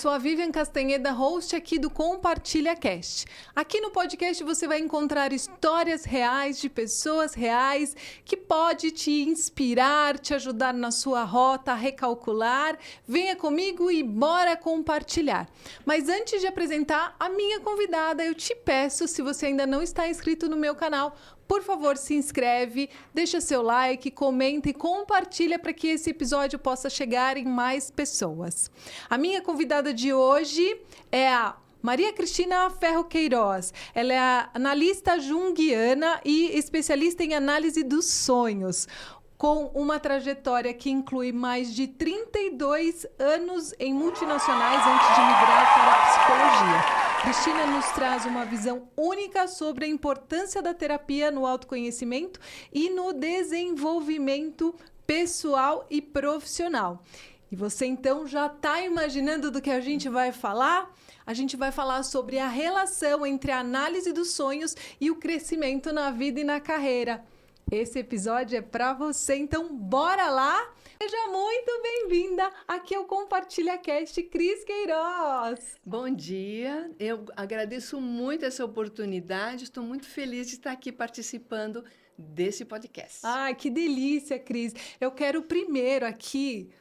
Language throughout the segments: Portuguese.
sou a Vivian Castanheda, host aqui do Compartilha Cast. Aqui no podcast você vai encontrar histórias reais de pessoas reais que pode te inspirar, te ajudar na sua rota a recalcular. Venha comigo e bora compartilhar. Mas antes de apresentar a minha convidada, eu te peço, se você ainda não está inscrito no meu canal, por favor, se inscreve, deixa seu like, comenta e compartilha para que esse episódio possa chegar em mais pessoas. A minha convidada de hoje é a Maria Cristina Ferro Queiroz. Ela é a analista junguiana e especialista em análise dos sonhos, com uma trajetória que inclui mais de 32 anos em multinacionais antes de migrar para a psicologia. Cristina nos traz uma visão única sobre a importância da terapia no autoconhecimento e no desenvolvimento pessoal e profissional. E você então já está imaginando do que a gente vai falar? A gente vai falar sobre a relação entre a análise dos sonhos e o crescimento na vida e na carreira. Esse episódio é para você, então bora lá! Seja muito bem-vinda aqui ao Compartilha Cast, Cris Queiroz. Bom dia, eu agradeço muito essa oportunidade, estou muito feliz de estar aqui participando desse podcast. Ai, que delícia, Cris. Eu quero primeiro aqui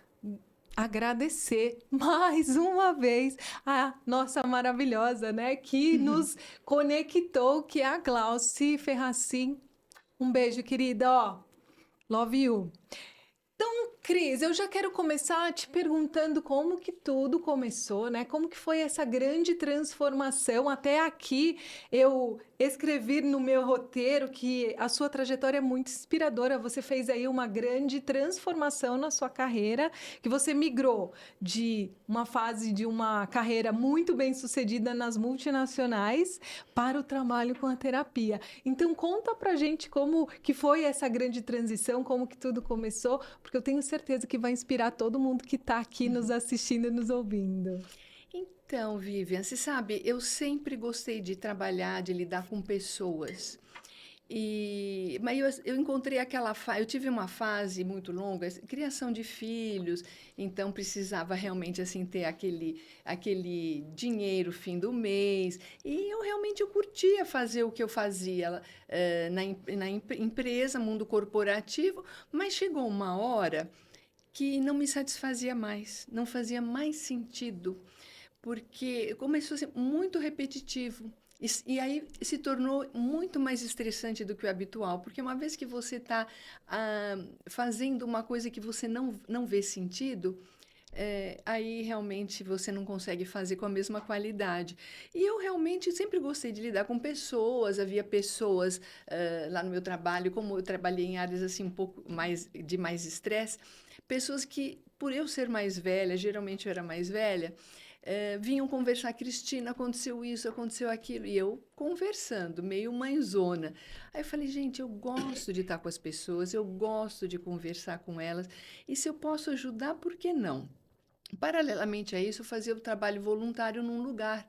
agradecer mais uma vez a nossa maravilhosa, né, que nos conectou, que é a Glauci Ferracin. Um beijo, querida, ó, love you. Então, Cris, eu já quero começar te perguntando como que tudo começou, né? Como que foi essa grande transformação? Até aqui eu escrevi no meu roteiro que a sua trajetória é muito inspiradora. Você fez aí uma grande transformação na sua carreira, que você migrou de uma fase de uma carreira muito bem sucedida nas multinacionais para o trabalho com a terapia. Então, conta pra gente como que foi essa grande transição, como que tudo começou, porque eu tenho certeza que vai inspirar todo mundo que está aqui nos assistindo e nos ouvindo. Então, Vivian, você sabe, eu sempre gostei de trabalhar, de lidar com pessoas. Mas eu encontrei eu tive uma fase muito longa, criação de filhos, então precisava realmente assim ter aquele dinheiro fim do mês, e eu curtia fazer o que eu fazia na empresa, mundo corporativo, mas chegou uma hora que não me satisfazia mais, não fazia mais sentido, porque começou a ser muito repetitivo. E aí se tornou muito mais estressante do que o habitual, porque uma vez que você está fazendo uma coisa que você não vê sentido, aí realmente você não consegue fazer com a mesma qualidade. E eu realmente sempre gostei de lidar com pessoas, havia pessoas lá no meu trabalho, como eu trabalhei em áreas assim um pouco de mais estresse, pessoas que, por eu ser mais velha, geralmente eu era mais velha, vinham conversar, Cristina, aconteceu isso, aconteceu aquilo, e eu conversando, meio mãezona. Aí eu falei, gente, eu gosto de estar com as pessoas, eu gosto de conversar com elas, e se eu posso ajudar, por que não? Paralelamente a isso, eu fazia o trabalho voluntário num lugar.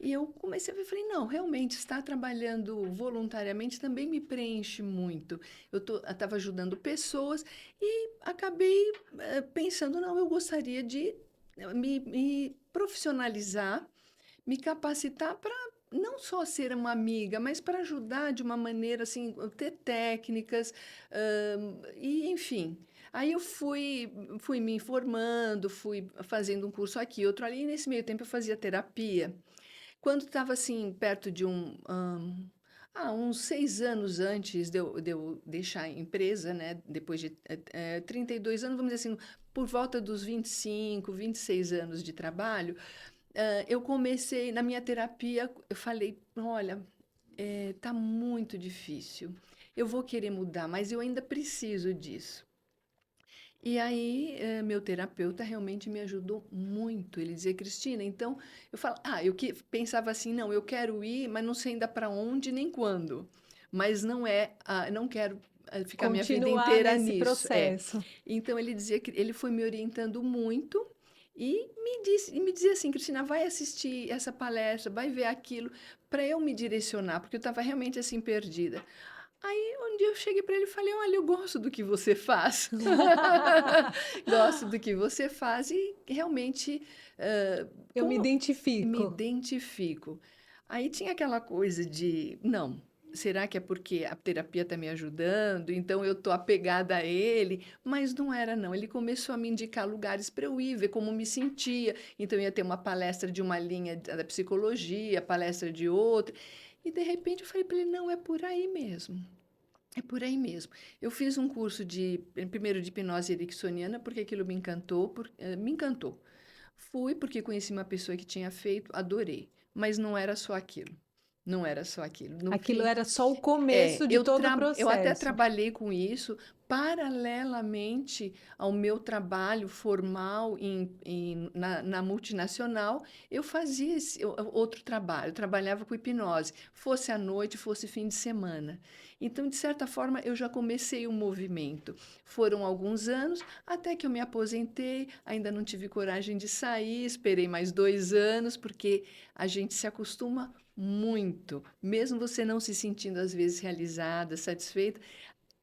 E eu comecei a ver, falei, não, realmente, estar trabalhando voluntariamente também me preenche muito. Eu estava ajudando pessoas e acabei pensando, não, eu gostaria de me profissionalizar, me capacitar para não só ser uma amiga, mas para ajudar de uma maneira assim, ter técnicas, e enfim. Aí eu fui me informando, fui fazendo um curso aqui, outro ali, e nesse meio tempo eu fazia terapia. Quando estava assim, perto de uns 6 anos antes de eu deixar a empresa, né? Depois de 32 anos, vamos dizer assim, por volta dos 25, 26 anos de trabalho, eu comecei, na minha terapia, eu falei, olha, tá muito difícil, eu vou querer mudar, mas eu ainda preciso disso. E aí, meu terapeuta realmente me ajudou muito. Ele dizia, Cristina, então, eu falo, pensava assim, não, eu quero ir, mas não sei ainda para onde nem quando. Mas não quero ficar minha vida Continuar inteira nesse nisso. É. processo. Então, ele dizia que ele foi me orientando muito e me dizia assim, Cristina, vai assistir essa palestra, vai ver aquilo, para eu me direcionar, porque eu estava realmente assim perdida. Aí um dia eu cheguei para ele e falei: "Olha, eu gosto do que você faz. Gosto do que você faz e realmente, Eu me como me identifico. identifico". Aí tinha aquela coisa de: "Não, será que é porque a terapia está me ajudando, então eu estou apegada a ele?". Mas não era não, ele começou a me indicar lugares para eu ir, ver como me sentia. Então ia ter uma palestra de uma linha da psicologia, palestra de outra, e de repente eu falei para ele: "Não, é por aí mesmo". É por aí mesmo. Eu fiz um curso primeiro de hipnose ericksoniana, porque aquilo me encantou. Fui porque conheci uma pessoa que tinha feito, adorei, mas não era só aquilo, não era só aquilo. No Aquilo fim, era só o começo de todo o eu até processo. trabalhei com isso paralelamente ao meu trabalho formal na multinacional. Eu fazia outro trabalho, eu trabalhava com hipnose, fosse à noite, fosse fim de semana. Então, de certa forma, eu já comecei o movimento. Foram alguns anos, até que eu me aposentei, ainda não tive coragem de sair, esperei mais 2 anos, porque a gente se acostuma muito, mesmo você não se sentindo às vezes realizada, satisfeita,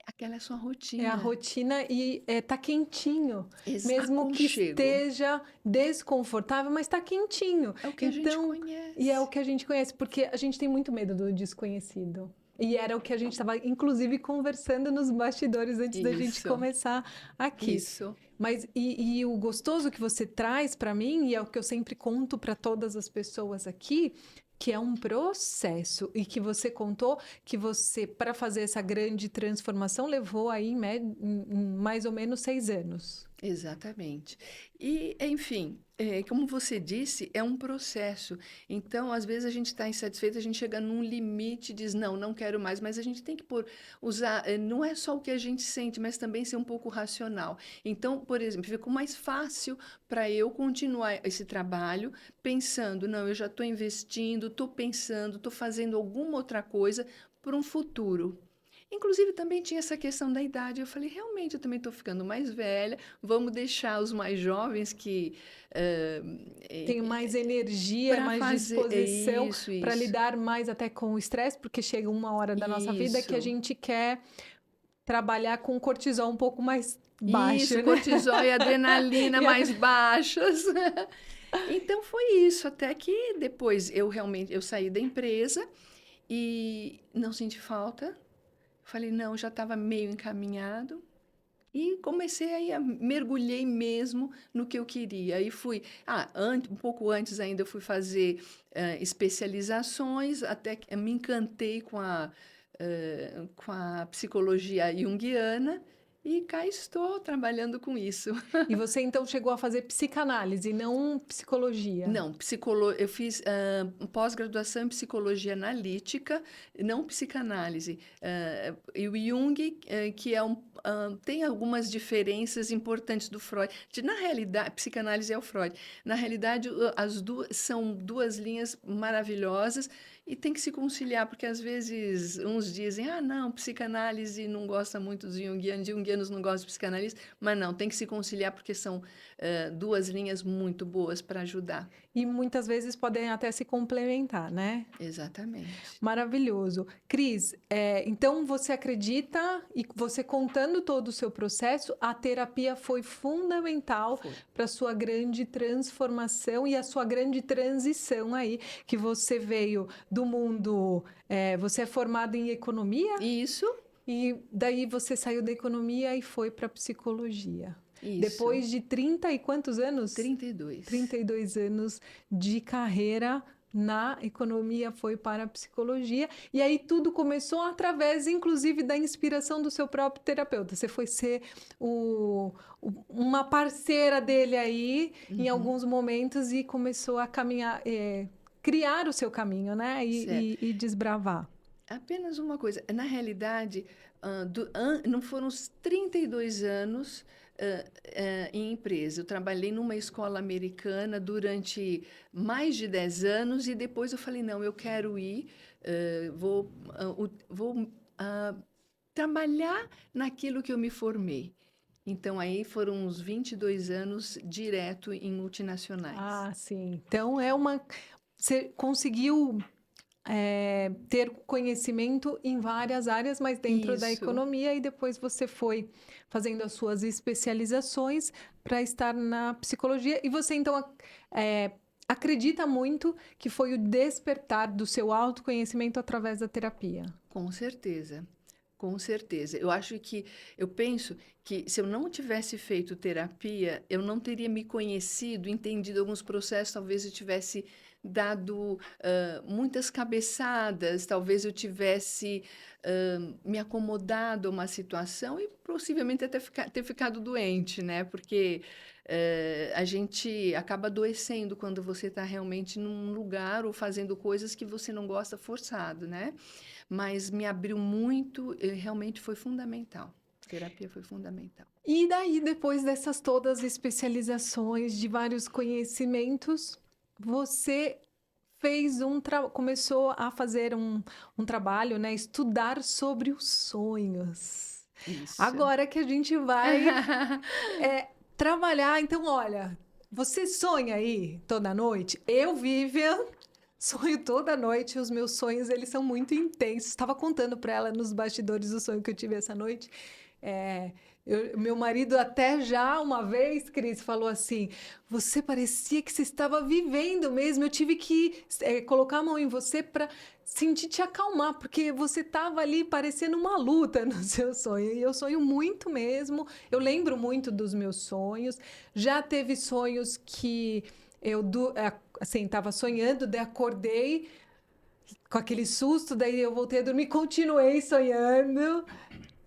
aquela é a sua É a rotina. rotina e tá quentinho, mesmo que Aconchego. esteja desconfortável, mas tá quentinho. É o que a gente Então, e é o conhece. que a gente conhece, porque a gente tem muito medo do desconhecido. E era o que a gente estava, inclusive, conversando nos bastidores antes da gente Isso, começar aqui. isso. Mas e o gostoso que você traz para mim, e é o que eu sempre conto para todas as pessoas aqui, que é um processo e que você contou que você, para fazer essa grande transformação, levou aí em mais ou menos 6 anos. Exatamente. E, enfim, como você disse, é um processo. Então, às vezes a gente está insatisfeito, a gente chega num limite e diz, não, não quero mais, mas a gente tem que usar, não é só o que a gente sente, mas também ser um pouco racional. Então, por exemplo, ficou mais fácil para eu continuar esse trabalho pensando, não, eu já estou investindo, estou pensando, estou fazendo alguma outra coisa para um futuro. Inclusive, também tinha essa questão da idade. Eu falei, realmente, eu também estou ficando mais velha. Vamos deixar os mais jovens que Tenho mais energia, para mais fazer disposição isso, para isso, lidar mais até com o estresse, porque chega uma hora da nossa vida que a isso, gente quer trabalhar com cortisol um pouco mais baixo, isso, né? cortisol e adrenalina E mais baixas. Então foi isso, até que depois eu saí da empresa e não senti falta. Falei, não, já estava meio encaminhado. E comecei aí mergulhei mesmo no que eu queria. Aí fui, um pouco antes ainda eu fui fazer especializações, até que me encantei com a psicologia junguiana e cá estou trabalhando com isso. e você então chegou a fazer psicanálise, não psicologia. Não, eu fiz pós-graduação em psicologia analítica, não psicanálise. E o Jung, que tem algumas diferenças importantes do Freud. Na realidade, psicanálise é o Freud. Na realidade, as duas são duas linhas maravilhosas e tem que se conciliar, porque às vezes uns dizem, não, psicanálise não gosta muito dos junguianos não gostam de psicanalista, mas não, tem que se conciliar porque são duas linhas muito boas para ajudar. E muitas vezes podem até se complementar, né? Exatamente. Maravilhoso. Cris, então você acredita e você contando todo o seu processo, a terapia foi fundamental Foi. para a sua grande transformação e a sua grande transição aí, que você veio do mundo, você é formado em economia Isso, e daí você saiu da economia e foi para a psicologia. isso. Depois de 30 e quantos anos? 32. 32 anos de carreira na economia, foi para a psicologia. E aí tudo começou através, inclusive, da inspiração do seu próprio terapeuta. Você foi ser uma parceira dele aí em Uhum. alguns momentos e começou a caminhar, criar o seu caminho, né? Certo. E desbravar. Apenas uma coisa, na realidade, não foram os 32 anos em empresa. Eu trabalhei numa escola americana durante mais de 10 anos e depois eu falei, não, eu quero ir, vou trabalhar naquilo que eu me formei. Então, aí foram uns 22 anos direto em multinacionais. Ah, sim. Então é uma. Você conseguiu ter conhecimento em várias áreas, mas dentro da Isso. economia, e depois você foi fazendo as suas especializações para estar na psicologia. E você, então, acredita muito que foi o despertar do seu autoconhecimento através da terapia. Com certeza, com certeza. Eu penso que se eu não tivesse feito terapia, eu não teria me conhecido, entendido alguns processos, talvez eu tivesse dado muitas cabeçadas, talvez eu tivesse me acomodado a uma situação e possivelmente até ter ficado doente, né? Porque a gente acaba adoecendo quando você está realmente num lugar ou fazendo coisas que você não gosta forçado, né? Mas me abriu muito, realmente foi fundamental. Terapia foi fundamental. E daí, depois dessas todas especializações, de vários conhecimentos, você começou a fazer um trabalho, né? Estudar sobre os sonhos. Isso. Agora que a gente vai trabalhar, então, olha, você sonha aí toda noite? Eu, Vivian, sonho toda noite. Os meus sonhos, eles são muito intensos. Estava contando para ela nos bastidores o sonho que eu tive essa noite. Meu marido até já uma vez, Cris, falou assim: você parecia que você estava vivendo mesmo. Eu tive que colocar a mão em você para sentir te acalmar, porque você estava ali parecendo uma luta no seu sonho. E eu sonho muito mesmo. Eu lembro muito dos meus sonhos. Já teve sonhos que eu assim, estava sonhando, daí acordei com aquele susto, daí eu voltei a dormir, continuei sonhando.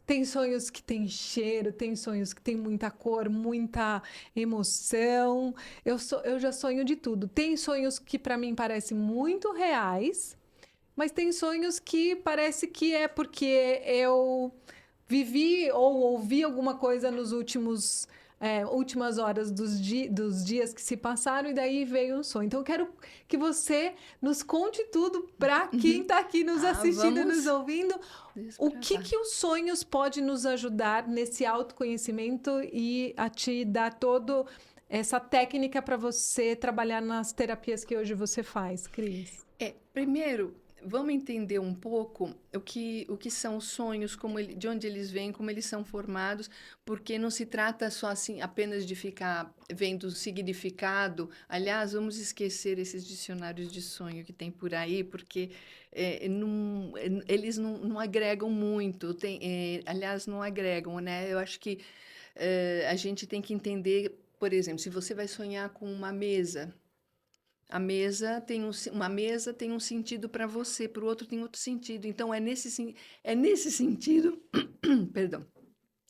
Tem sonhos que tem cheiro, tem sonhos que tem muita cor, muita emoção. Eu já sonho de tudo. Tem sonhos que para mim parecem muito reais, mas tem sonhos que parece que é porque eu vivi ou ouvi alguma coisa nos últimas horas dos dias que se passaram, e daí veio um sonho. Então, eu quero que você nos conte tudo para quem está aqui nos assistindo, nos Vamos ouvindo. O que desbravar. que os sonhos podem nos ajudar nesse autoconhecimento e a te dar toda essa técnica para você trabalhar nas terapias que hoje você faz, Cris? Primeiro, vamos entender um pouco o que são os sonhos, de onde eles vêm, como eles são formados, porque não se trata só assim apenas de ficar vendo o significado. Aliás, vamos esquecer esses dicionários de sonho que tem por aí, porque eles não agregam muito. Aliás, não agregam, né? Eu acho que a gente tem que entender, por exemplo, se você vai sonhar com uma mesa. Uma mesa tem um sentido para você, para o outro tem outro sentido. Então, é nesse sentido. Perdão,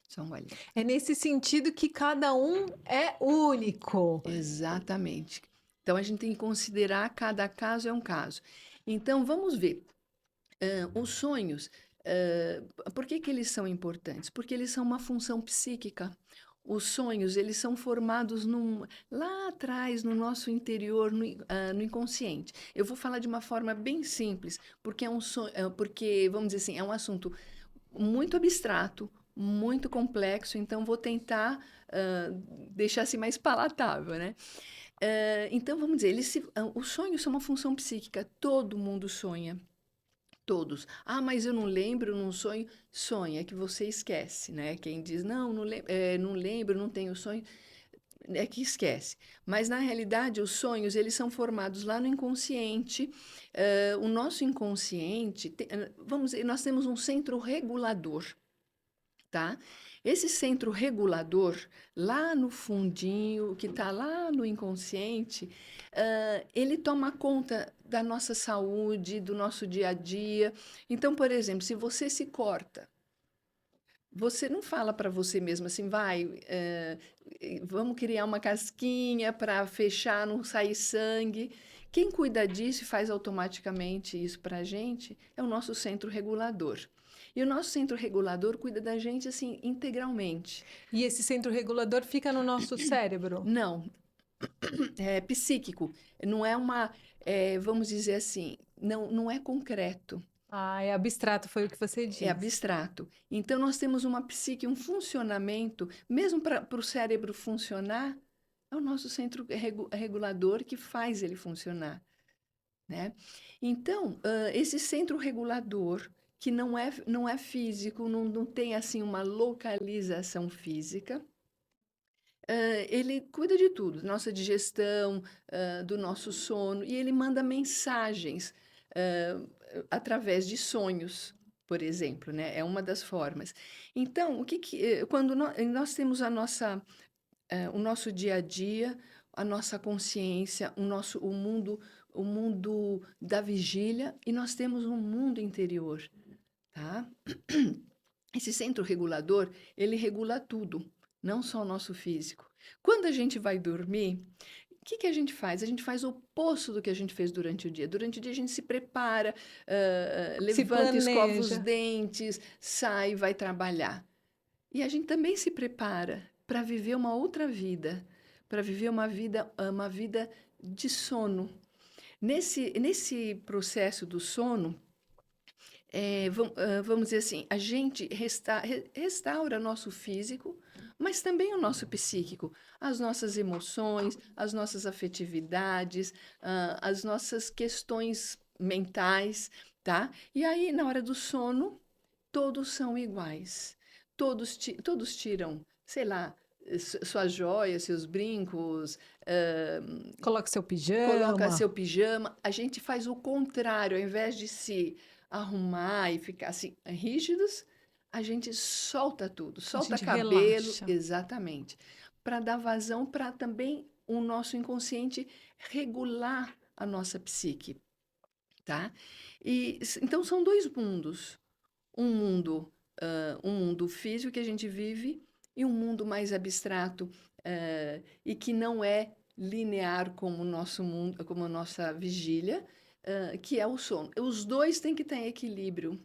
só um golinho. É nesse sentido que cada um é único. Exatamente. Então, a gente tem que considerar cada caso é um caso. Então, vamos ver. Os sonhos, por que que eles são importantes? Porque eles são uma função psíquica. Os sonhos, eles são formados lá atrás, no nosso interior, no inconsciente. Eu vou falar de uma forma bem simples, porque porque, vamos dizer assim, é um assunto muito abstrato, muito complexo, então vou tentar deixar assim mais palatável, né? Então, vamos dizer, os sonhos são uma função psíquica, todo mundo sonha. Todos. Ah, mas eu não lembro, não sonho. Sonha, é que você esquece, né? Quem diz, não lembro, não tenho sonho, é que esquece. Mas, na realidade, os sonhos, eles são formados lá no inconsciente. O nosso inconsciente, vamos dizer, nós temos um centro regulador, tá? Esse centro regulador, lá no fundinho, que está lá no inconsciente, ele toma conta da nossa saúde, do nosso dia a dia. Então, por exemplo, se você se corta, você não fala para você mesmo assim, vamos criar uma casquinha para fechar, não sair sangue. Quem cuida disso e faz automaticamente isso para a gente é o nosso centro regulador. E o nosso centro regulador cuida da gente assim integralmente. E esse centro regulador fica no nosso cérebro? Não, é psíquico. Não é vamos dizer assim, não é concreto. Ah, é abstrato, foi o que você É disse. abstrato. Então, nós temos uma psique, um funcionamento, mesmo para o cérebro funcionar, é o nosso centro regulador que faz ele funcionar. né? Então, esse centro regulador, que não é físico, não tem assim uma localização física, ele cuida de tudo, nossa digestão, do nosso sono, e ele manda mensagens, hã, através de sonhos, por exemplo, né, é uma das formas. Então, quando nós temos o nosso dia a dia, a nossa consciência, o mundo da vigília, e nós temos um mundo interior, tá? Esse centro regulador, ele regula tudo, não só o nosso físico. Quando a gente vai dormir, o que a gente faz? A gente faz o oposto do que a gente fez durante o dia. Durante o dia a gente se prepara, Se levanta, escova os planeja. dentes, sai, vai trabalhar. E a gente também se prepara para viver uma outra vida, para viver uma vida de sono. Nesse processo do sono, vamos dizer assim, a gente restaura nosso físico, mas também o nosso psíquico, as nossas emoções, as nossas afetividades, as nossas questões mentais, tá? E aí, na hora do sono, todos são iguais. Todos tiram, sei lá, suas joias, seus brincos, Coloque seu coloca pijama. seu pijama. A gente faz o contrário, ao invés de se arrumar e ficar assim rígidos, a gente solta tudo, A solta gente cabelo, relaxa. exatamente, para dar vazão para também o nosso inconsciente regular a nossa psique, tá? Então são dois mundos, um mundo físico que a gente vive e um mundo mais abstrato, e que não é linear como o nosso mundo, como a nossa vigília, que é o sono. Os dois têm que estar em equilíbrio.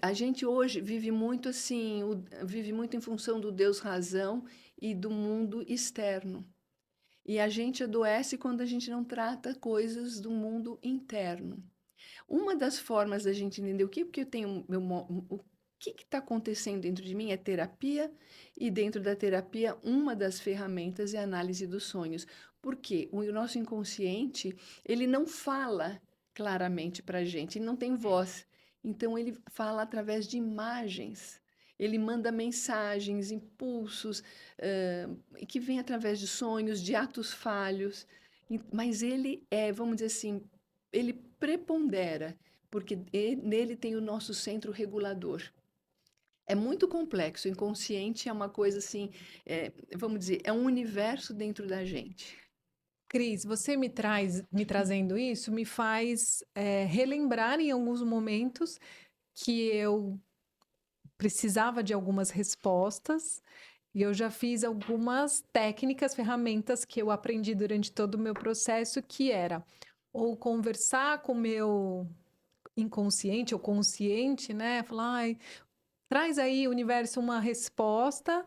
A gente hoje vive muito assim, vive muito em função do Deus razão e do mundo externo. E a gente adoece quando a gente não trata coisas do mundo interno. Uma das formas da gente entender porque eu tenho o que está acontecendo dentro de mim é terapia, e dentro da terapia, uma das ferramentas é a análise dos sonhos. Porque o nosso inconsciente, ele não fala claramente para a gente, ele não tem voz. Então, ele fala através de imagens. Ele manda mensagens, impulsos, que vêm através de sonhos, de atos falhos. Mas ele vamos dizer assim, ele prepondera, porque nele tem o nosso centro regulador. É muito complexo, o inconsciente é uma coisa assim, vamos dizer, é um universo dentro da gente. Cris, você me trazendo isso, me faz relembrar em alguns momentos que eu precisava de algumas respostas e eu já fiz algumas técnicas, ferramentas que eu aprendi durante todo o meu processo, que era ou conversar com o meu inconsciente ou consciente, né? Falar, ai, traz aí, universo, uma resposta.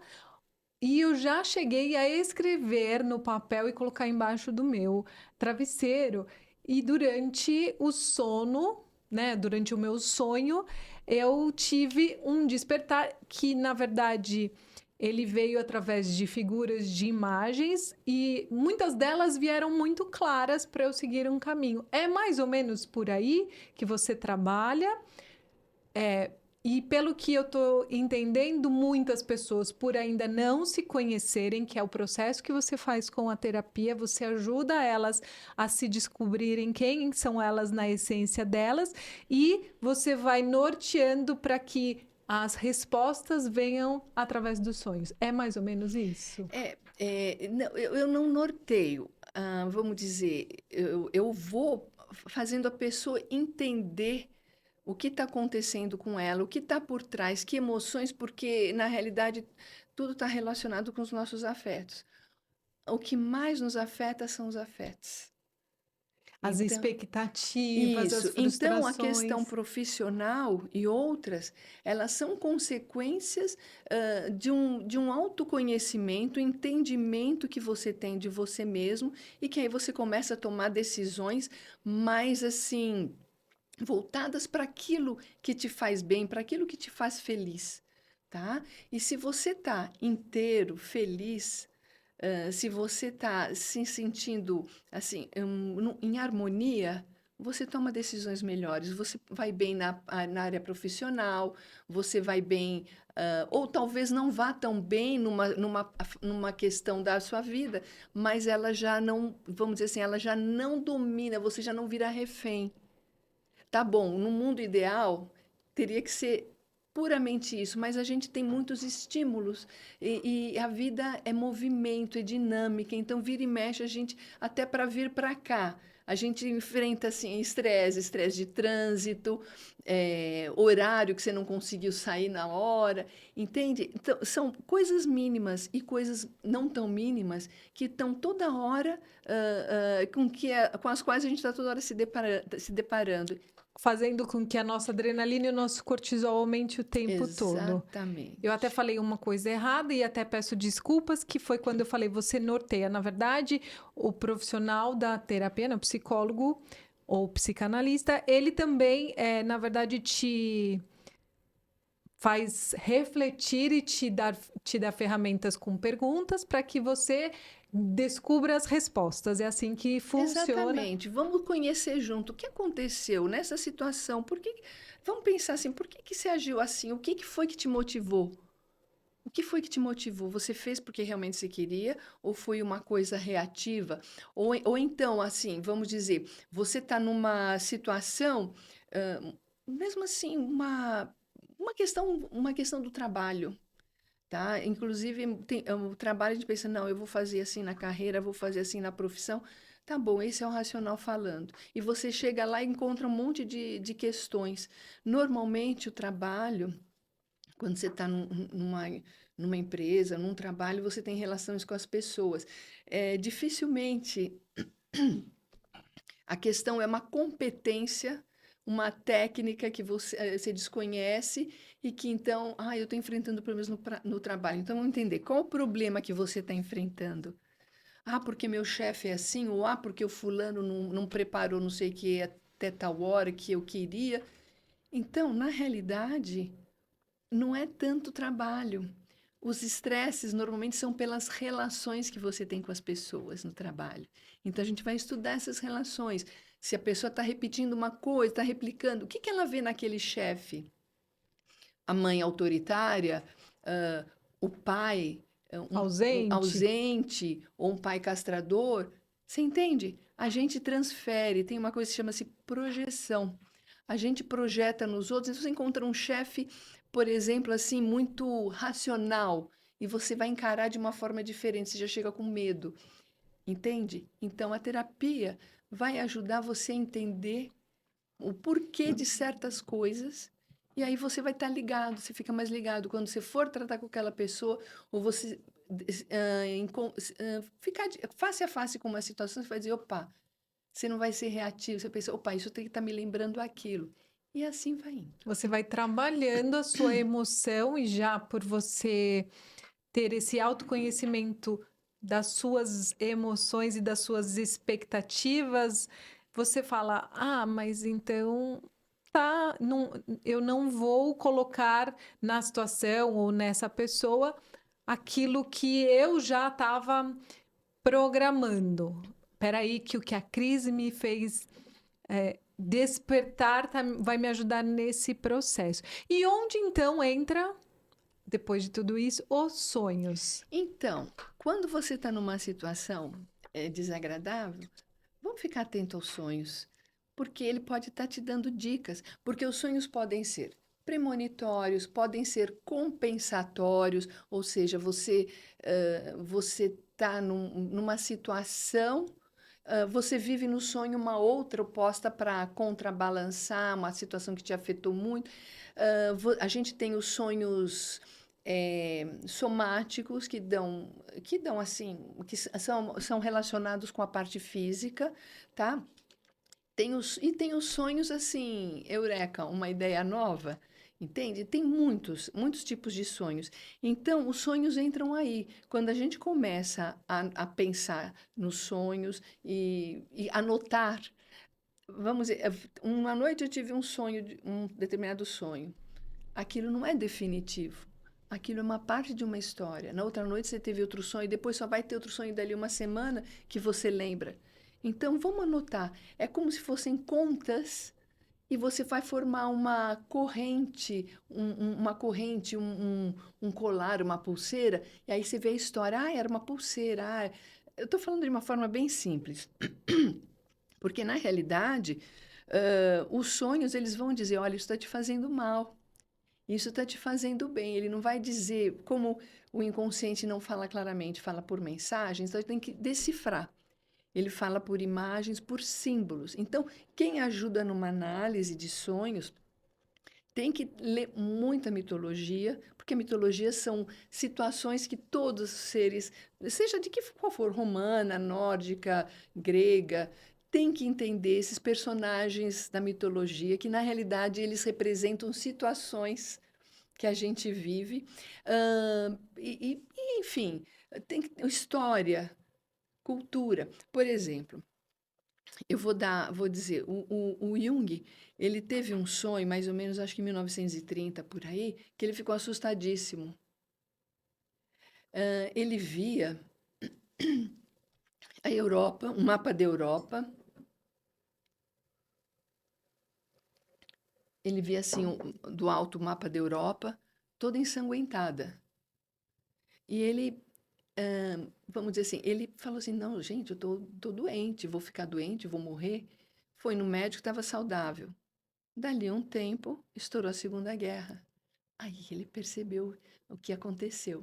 E eu já cheguei a escrever no papel e colocar embaixo do meu travesseiro. E durante o sono, né, durante o meu sonho, eu tive um despertar que, na verdade, ele veio através de figuras de imagens e muitas delas vieram muito claras para eu seguir um caminho. É mais ou menos por aí que você trabalha? E pelo que eu estou entendendo, muitas pessoas, por ainda não se conhecerem, que é o processo que você faz com a terapia, você ajuda elas a se descobrirem quem são elas na essência delas, e você vai norteando para que as respostas venham através dos sonhos. É mais ou menos isso? Não, eu não norteio, vamos dizer, eu vou fazendo a pessoa entender o que está acontecendo com ela, o que está por trás, que emoções, porque na realidade tudo está relacionado com os nossos afetos. O que mais nos afeta são os afetos. As Então, expectativas, as isso. Então, a questão frustrações. profissional e outras, elas são consequências, de um autoconhecimento, entendimento que você tem de você mesmo, e que aí você começa a tomar decisões mais assim voltadas para aquilo que te faz bem, para aquilo que te faz feliz, tá? E se você está inteiro, feliz, se você está se sentindo assim em harmonia você toma decisões melhores, você vai bem na área profissional, você vai bem, ou talvez não vá tão bem numa questão da sua vida, mas ela já não, vamos dizer assim, ela já não domina, você já não vira refém. Tá bom, no mundo ideal, teria que ser puramente isso, mas a gente tem muitos estímulos e a vida é movimento, é dinâmica, então vira e mexe a gente, até para vir para cá, a gente enfrenta assim estresse de trânsito, horário que você não conseguiu sair na hora, entende? Então, são coisas mínimas e coisas não tão mínimas que estão toda hora com as quais a gente está toda hora se deparando. Fazendo com que a nossa adrenalina e o nosso cortisol aumente o tempo todo. Eu até Exatamente. falei uma coisa errada e até peço desculpas, que foi quando eu falei você norteia. Na verdade, o profissional da terapia, né, o psicólogo ou psicanalista, ele também, na verdade, te faz refletir e te dá ferramentas com perguntas para que você descubra as respostas. É assim que funciona. Exatamente. Vamos conhecer junto o que aconteceu nessa situação. Vamos pensar assim, por que que você agiu assim? O que que foi que te motivou? O que foi que te motivou? Você fez porque realmente você queria ou foi uma coisa reativa? Ou então, assim, vamos dizer, você está numa situação, ãh, mesmo assim, uma questão do trabalho. Tá? Inclusive, o trabalho a gente pensa, não, eu vou fazer assim na carreira, vou fazer assim na profissão. Tá bom, esse é o racional falando. E você chega lá e encontra um monte de questões. Normalmente, o trabalho, quando você está numa empresa, num trabalho, você tem relações com as pessoas. Dificilmente a questão é uma competência, uma técnica que você desconhece e que então, eu estou enfrentando problemas no trabalho. Então, vamos entender qual o problema que você está enfrentando. Porque meu chefe é assim, ou porque o fulano não preparou não sei o que até tal hora que eu queria. Então, na realidade, não é tanto trabalho. Os estresses normalmente são pelas relações que você tem com as pessoas no trabalho. Então a gente vai estudar essas relações. Se a pessoa está repetindo uma coisa, está replicando, o que que ela vê naquele chefe? A mãe autoritária, ah, o pai um Ausente. ausente ou um pai castrador? Você entende? A gente transfere, tem uma coisa que chama-se projeção. A gente projeta nos outros, então você encontra um chefe, por exemplo, assim, muito racional, e você vai encarar de uma forma diferente, você já chega com medo, entende? Então a terapia vai ajudar você a entender o porquê de certas coisas, e aí você vai estar ligado, você fica mais ligado quando você for tratar com aquela pessoa, ou você ficar face a face com uma situação, você vai dizer, opa, você não vai ser reativo, você pensa, opa, isso tem que estar me lembrando aquilo. E assim vai indo. Você vai trabalhando a sua emoção e já por você ter esse autoconhecimento das suas emoções e das suas expectativas, você fala: "Ah, mas então tá, eu não vou colocar na situação ou nessa pessoa aquilo que eu já estava programando. Espera aí que o que a crise me fez despertar vai me ajudar nesse processo. E onde então entra, depois de tudo isso, os sonhos? Então, quando você está numa situação desagradável, vamos ficar atento aos sonhos, porque ele pode estar te dando dicas, porque os sonhos podem ser premonitórios, podem ser compensatórios, ou seja, você está numa situação, você vive no sonho uma outra oposta para contrabalançar uma situação que te afetou muito. A gente tem os sonhos somáticos que dão assim, que são relacionados com a parte física, tá? Tem os sonhos assim, eureka, uma ideia nova, entende? Tem muitos tipos de sonhos. Então, os sonhos entram aí. Quando a gente começa a pensar nos sonhos e anotar, vamos dizer, uma noite eu tive um sonho, um determinado sonho. Aquilo não é definitivo. Aquilo é uma parte de uma história. Na outra noite você teve outro sonho, e depois só vai ter outro sonho dali uma semana que você lembra. Então, vamos anotar. É como se fossem contas e você vai formar uma corrente, um colar, uma pulseira, e aí você vê a história. Ah, era uma pulseira. Ah, eu estou falando de uma forma bem simples, porque na realidade, os sonhos eles vão dizer, olha, isso está te fazendo mal, isso está te fazendo bem. Ele não vai dizer, como o inconsciente não fala claramente, fala por mensagens, então tem que decifrar. Ele fala por imagens, por símbolos. Então, quem ajuda numa análise de sonhos tem que ler muita mitologia, porque mitologia são situações que todos os seres, seja de que qual for, romana, nórdica, grega, tem que entender esses personagens da mitologia, que na realidade eles representam situações que a gente vive. Enfim, tem história, cultura. Por exemplo, vou dizer, o Jung, ele teve um sonho, mais ou menos, acho que em 1930, por aí, que ele ficou assustadíssimo. Ele via a Europa, um mapa da Europa, ele via assim, do alto o mapa da Europa, toda ensanguentada. E ele, vamos dizer assim, ele falou assim, não, gente, eu tô doente, vou ficar doente, vou morrer. Foi no médico, estava saudável. Dali a um tempo, estourou a Segunda Guerra. Aí ele percebeu o que aconteceu.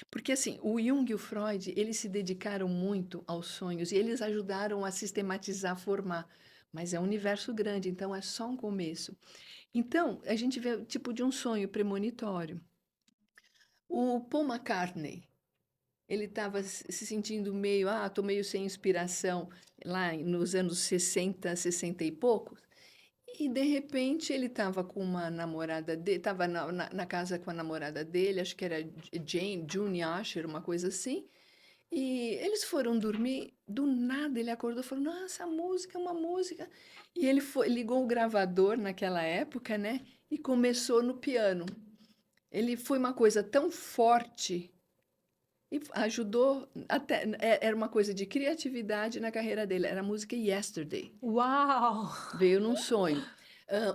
Porque assim, o Jung e o Freud, eles se dedicaram muito aos sonhos e eles ajudaram a sistematizar, formar. Mas é um universo grande, então é só um começo. Então, a gente vê o tipo de um sonho premonitório. O Paul McCartney, ele estava se sentindo meio, tô meio sem inspiração, lá nos anos 60, 60 e poucos. E de repente ele estava com uma namorada dele, estava na casa com a namorada dele, acho que era June Asher, uma coisa assim. E eles foram dormir, do nada ele acordou e falou: Nossa, essa música é uma música. E ele ligou o gravador naquela época, né? E começou no piano. Ele foi uma coisa tão forte e ajudou até. Era uma coisa de criatividade na carreira dele. Era a música Yesterday. Uau! Veio num sonho.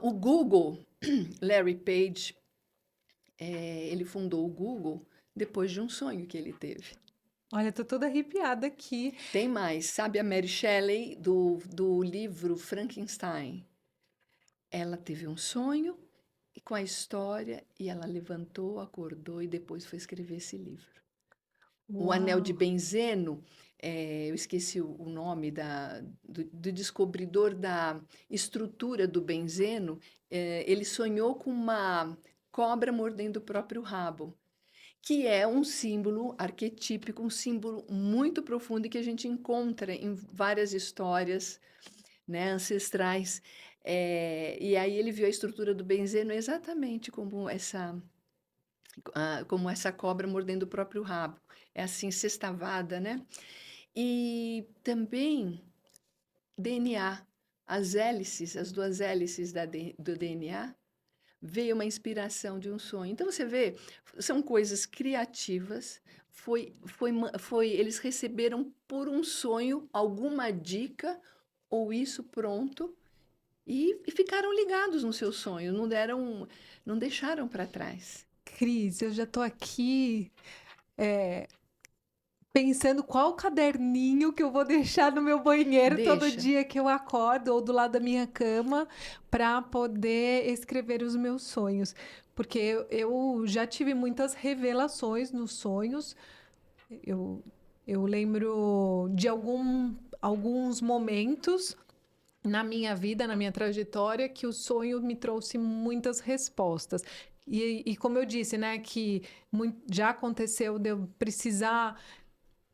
O Google, Larry Page, ele fundou o Google depois de um sonho que ele teve. Olha, tô toda arrepiada aqui. Tem mais, sabe a Mary Shelley do livro Frankenstein? Ela teve um sonho e com a história e ela levantou, acordou e depois foi escrever esse livro. O Anel de Uau! Benzeno, eu esqueci o nome do descobridor da estrutura do benzeno, ele sonhou com uma cobra mordendo o próprio rabo, que é um símbolo arquetípico, um símbolo muito profundo e que a gente encontra em várias histórias, né, ancestrais. E aí ele viu a estrutura do benzeno exatamente como essa cobra mordendo o próprio rabo. É assim, sextavada, né? E também DNA, as hélices, as duas hélices do DNA, veio uma inspiração de um sonho. Então você vê, são coisas criativas. Eles receberam por um sonho alguma dica ou isso pronto e ficaram ligados no seu sonho, não deixaram para trás. Cris, eu já tô aqui pensando qual caderninho que eu vou deixar no meu banheiro todo Deixa. dia que eu acordo ou do lado da minha cama para poder escrever os meus sonhos. Porque eu já tive muitas revelações nos sonhos. Eu, eu lembro de alguns momentos na minha vida, na minha trajetória, que o sonho me trouxe muitas respostas. E como eu disse, né, que já aconteceu de eu precisar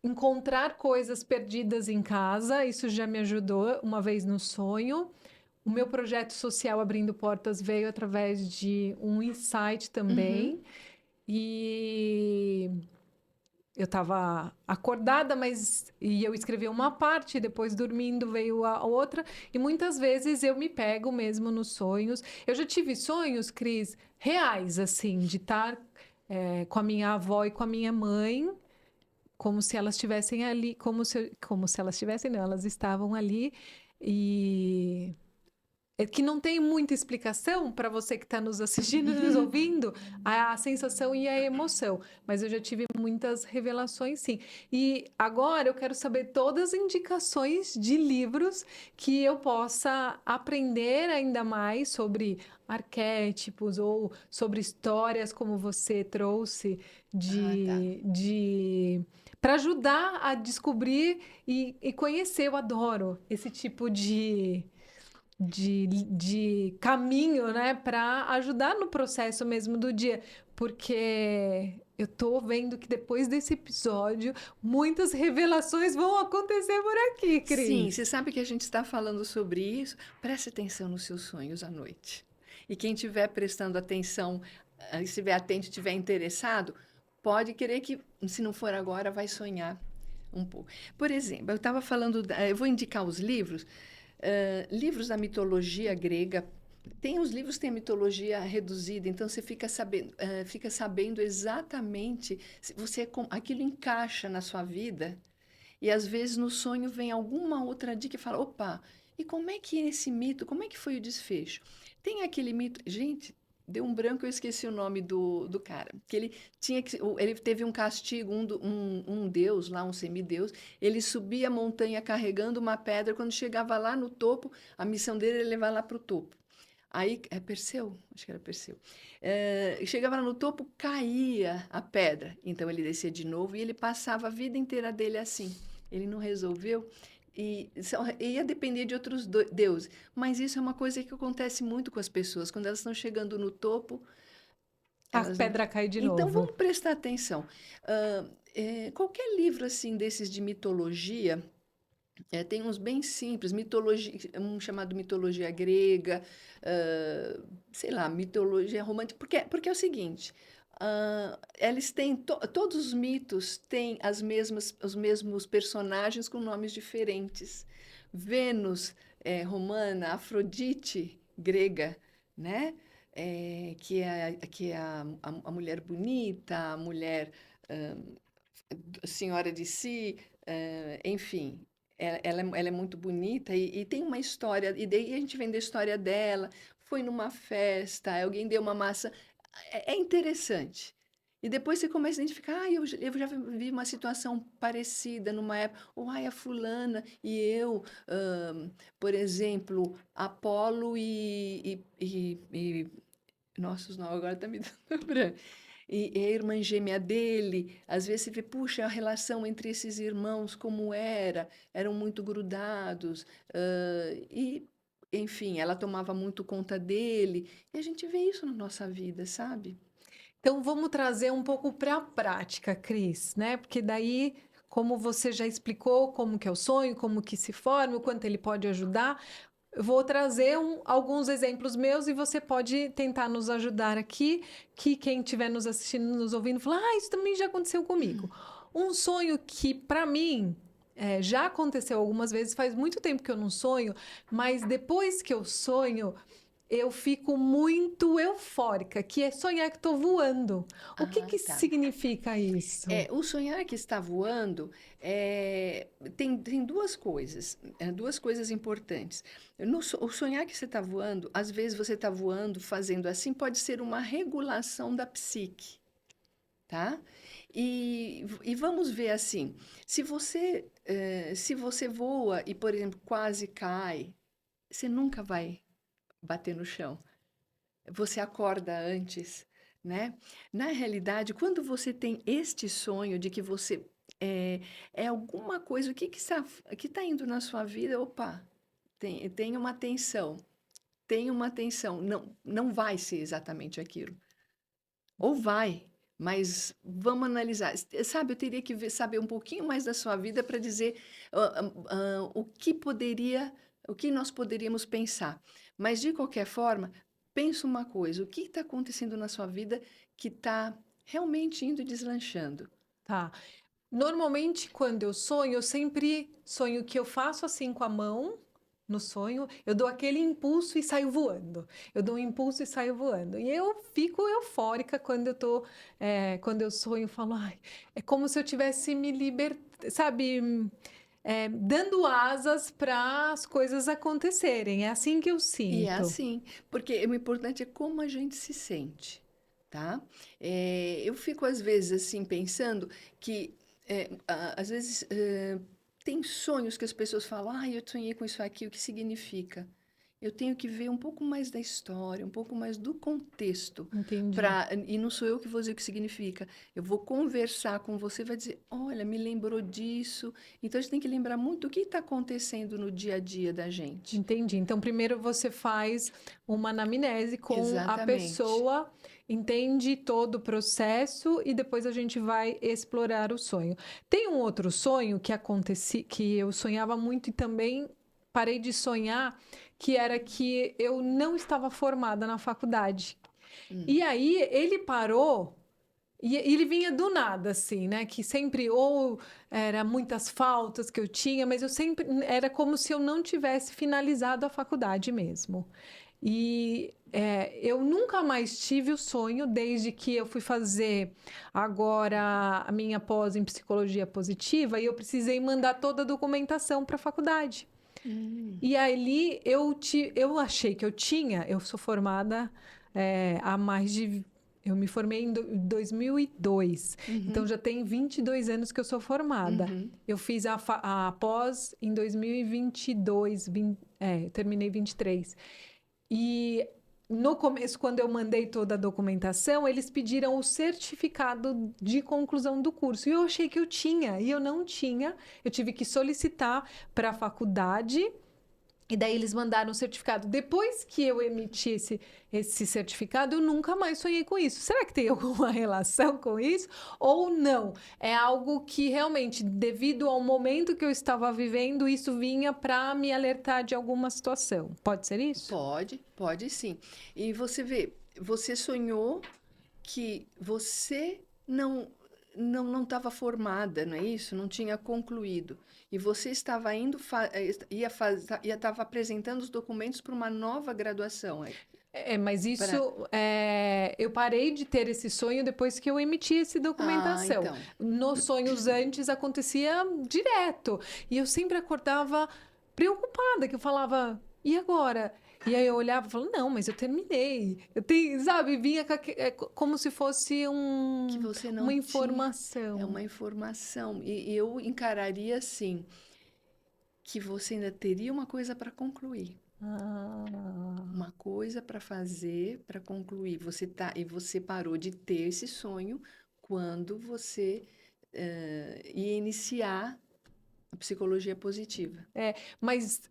encontrar coisas perdidas em casa, isso já me ajudou uma vez no sonho. O meu projeto social Abrindo Portas veio através de um insight Uhum. também. E eu estava acordada, e eu escrevi uma parte, depois dormindo veio a outra, e muitas vezes eu me pego mesmo nos sonhos. Eu já tive sonhos, Cris, reais, assim, de estar com a minha avó e com a minha mãe, como se elas estivessem ali, como se elas estivessem, não, elas estavam ali e é que não tem muita explicação para você que está nos assistindo, nos ouvindo, a sensação e a emoção. Mas eu já tive muitas revelações, sim. E agora eu quero saber todas as indicações de livros que eu possa aprender ainda mais sobre arquétipos ou sobre histórias como você trouxe Ah, tá. para ajudar a descobrir e conhecer. Eu adoro esse tipo de caminho, né, para ajudar no processo mesmo do dia, porque eu tô vendo que depois desse episódio muitas revelações vão acontecer por aqui, Sim, Cris. você sabe que a gente está falando sobre isso? Preste atenção nos seus sonhos à noite. E quem estiver prestando atenção, estiver atento, estiver interessado, pode querer que, se não for agora, vai sonhar um pouco. Por exemplo, eu estava falando, eu vou indicar os livros, livros da mitologia grega. Tem os livros que têm a mitologia reduzida, então você fica sabendo exatamente se aquilo encaixa na sua vida. E às vezes no sonho vem alguma outra dica e fala: opa, e como é que esse mito, como é que foi o desfecho? Tem aquele mito. Gente, deu um branco, eu esqueci o nome do cara. Que ele tinha que. Ele teve um castigo, um deus lá, um semideus. Ele subia a montanha carregando uma pedra. Quando chegava lá no topo, a missão dele era levar lá para o topo. Aí, é Perseu? Acho que era Perseu. Chegava lá no topo, caía a pedra. Então ele descia de novo e ele passava a vida inteira dele assim. Ele não resolveu e ia depender de outros deuses. Mas isso é uma coisa que acontece muito com as pessoas. Quando elas estão chegando no topo, A elas não. pedra cai de Então novo. vamos prestar atenção. Qualquer livro assim desses de mitologia. Tem uns bem simples, mitologia, um chamado mitologia grega, sei lá, mitologia romântica, porque é o seguinte, eles têm, todos os mitos têm os mesmos personagens com nomes diferentes. Vênus, romana, Afrodite, grega, né? Que é a mulher bonita, a mulher senhora de si, enfim, ela é muito bonita e tem uma história, e daí a gente vem da história dela, foi numa festa, alguém deu uma maçã, é interessante. E depois você começa a identificar, eu já vi uma situação parecida numa época, ou ai, a fulana e eu, por exemplo, Apolo nossa, não, agora tá me dando branco. E a irmã gêmea dele, às vezes você vê, puxa, a relação entre esses irmãos como era, eram muito grudados, enfim, ela tomava muito conta dele, e a gente vê isso na nossa vida, sabe? Então vamos trazer um pouco para a prática, Cris, né? Porque daí, como você já explicou como que é o sonho, como que se forma, o quanto ele pode ajudar, eu vou trazer alguns exemplos meus e você pode tentar nos ajudar aqui, que quem estiver nos assistindo, nos ouvindo, falar, isso também já aconteceu comigo. Um sonho que, para mim, já aconteceu algumas vezes, faz muito tempo que eu não sonho, mas depois que eu sonho, eu fico muito eufórica, que é sonhar que estou voando. O que Ah, que tá. significa isso? O sonhar que está voando tem duas coisas importantes. O sonhar que você está voando, às vezes você está voando, fazendo assim, pode ser uma regulação da psique, tá? E vamos ver assim, se você voa e, por exemplo, quase cai, você nunca vai bater no chão. Você acorda antes, né? Na realidade, quando você tem este sonho de que você é alguma coisa, o que está indo na sua vida? Opa, tem uma tensão. Não, não vai ser exatamente aquilo. Ou vai, mas vamos analisar. Sabe, eu teria que saber um pouquinho mais da sua vida para dizer o que nós poderíamos pensar. Mas, de qualquer forma, pensa uma coisa: o que está acontecendo na sua vida que está realmente indo deslanchando? Tá. Normalmente, quando eu sempre sonho que eu faço assim com a mão no sonho, eu dou aquele impulso e saio voando. Eu dou um impulso e saio voando. E eu fico eufórica quando eu sonho, eu falo, ai, é como se eu tivesse me libertando, sabe, dando asas para as coisas acontecerem. É assim que eu E é sinto. assim, porque o importante é como a gente se sente, tá? Eu fico às vezes assim pensando que às vezes tem sonhos que as pessoas falam, ah, eu sonhei com isso aqui, o que significa? Eu tenho que ver um pouco mais da história, um pouco mais do contexto, Entendi. e não sou eu que vou dizer o que significa. Eu vou conversar com você, vai dizer, olha, me lembrou disso. Então a gente tem que lembrar muito o que está acontecendo no dia a dia da gente. Entendi. Então, primeiro você faz uma anamnese com a Exatamente. pessoa, entende todo o processo e depois a gente vai explorar o sonho. Tem um outro sonho que aconteci, que eu sonhava muito e também parei de sonhar, que era que eu não estava formada na faculdade. Hum. E aí ele parou. E ele vinha do nada, assim, né? Que sempre, ou era muitas faltas que eu tinha, mas eu sempre, era como se eu não tivesse finalizado a faculdade mesmo. E eu nunca mais tive o sonho, desde que eu fui fazer agora a minha pós em psicologia positiva, e eu precisei mandar toda a documentação para a faculdade. Hum. E ali eu achei que eu sou formada há mais de. Eu me formei em 2002, então Uhum. já tem 22 anos que eu sou formada. Uhum. Eu fiz a pós em 2022, eu terminei 23. E no começo, quando eu mandei toda a documentação, eles pediram o certificado de conclusão do curso. E eu achei que eu tinha, e eu não tinha. Eu tive que solicitar para a faculdade. E daí eles mandaram o certificado. Depois que eu emiti esse certificado, eu nunca mais sonhei com isso. Será que tem alguma relação com isso? Ou não? É algo que realmente, devido ao momento que eu estava vivendo, isso vinha para me alertar de alguma situação. Pode ser isso? Pode, pode sim. E você vê, você sonhou que você não estava formada, não é isso? Não tinha concluído. E você estava indo ia estava apresentando os documentos para uma nova graduação, Mas para eu parei de ter esse sonho depois que eu emiti essa Ah, documentação. então. Nos sonhos antes acontecia direto. E eu sempre acordava preocupada, que eu falava, e agora? E aí eu olhava e falava, não, mas eu terminei. Eu tenho, sabe, vinha como se fosse Que você não uma tinha. É informação. uma informação. E eu encararia assim, que você ainda teria uma coisa para concluir. Ah, Uma coisa para fazer, para concluir. E você parou de ter esse sonho quando você ia iniciar a psicologia positiva. mas